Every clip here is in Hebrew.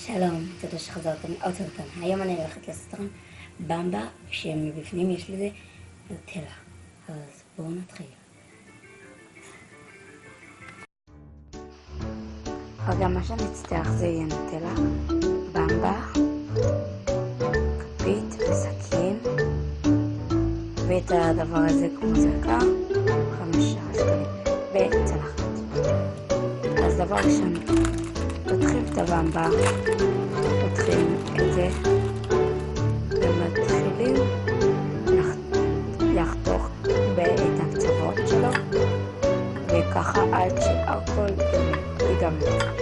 שלום, תודה שחזרתם עוד סרטון. היום אני הולכת לסרטון במבה, שמבפנים יש לזה נוטלה. אז בואו נתחיל. רגע, מה שנצטרך זה יהיה נוטלה, במבה, כפית וסכין, ואת הדבר הזה כמו זרקה, 5 שקלים, וצלחת. אז דבר ראשון, פותחים את הבמבה, פותחים את זה ומתחילים לחתוך את הקצוות שלו, וככה עד שהכל ייגמר.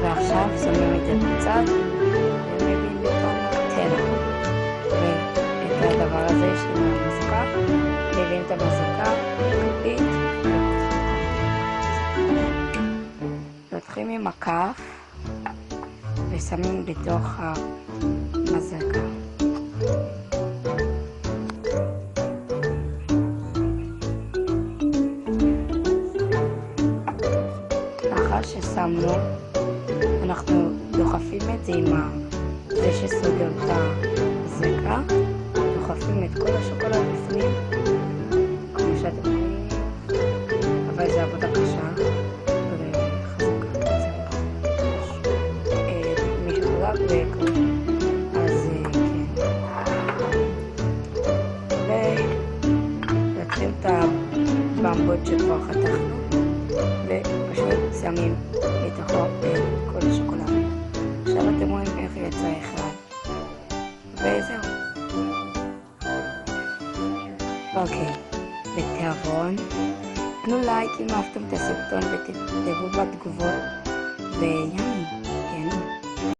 ועכשיו שמים את זה בצד ומביאים בתור נוטלה, ואת הדבר הזה של המזקה מביאים את המזקה כפית, לוקחים עם הכף ושמים בתוך המזקה. לאחר ששמנו, אנחנו דוחפים את זה עם זה שסוגר את הזרקה, דוחפים את כל השוקולד בפנים, כמו שאתם רואים, אבל זה עבודה קשה וחזקה, משוקולד וכו', אז כן. ולוקחים את הבמבות שכבר חתכנו, ופשוט שמים לתוכו את כל השוקולד. עכשיו אתם רואים איך יצא אחד, וזהו. אוקיי, בתיאבון, תנו לייק אם אהבתם את הסרטון ותכתבו בתגובות, ויאללה, תהנו.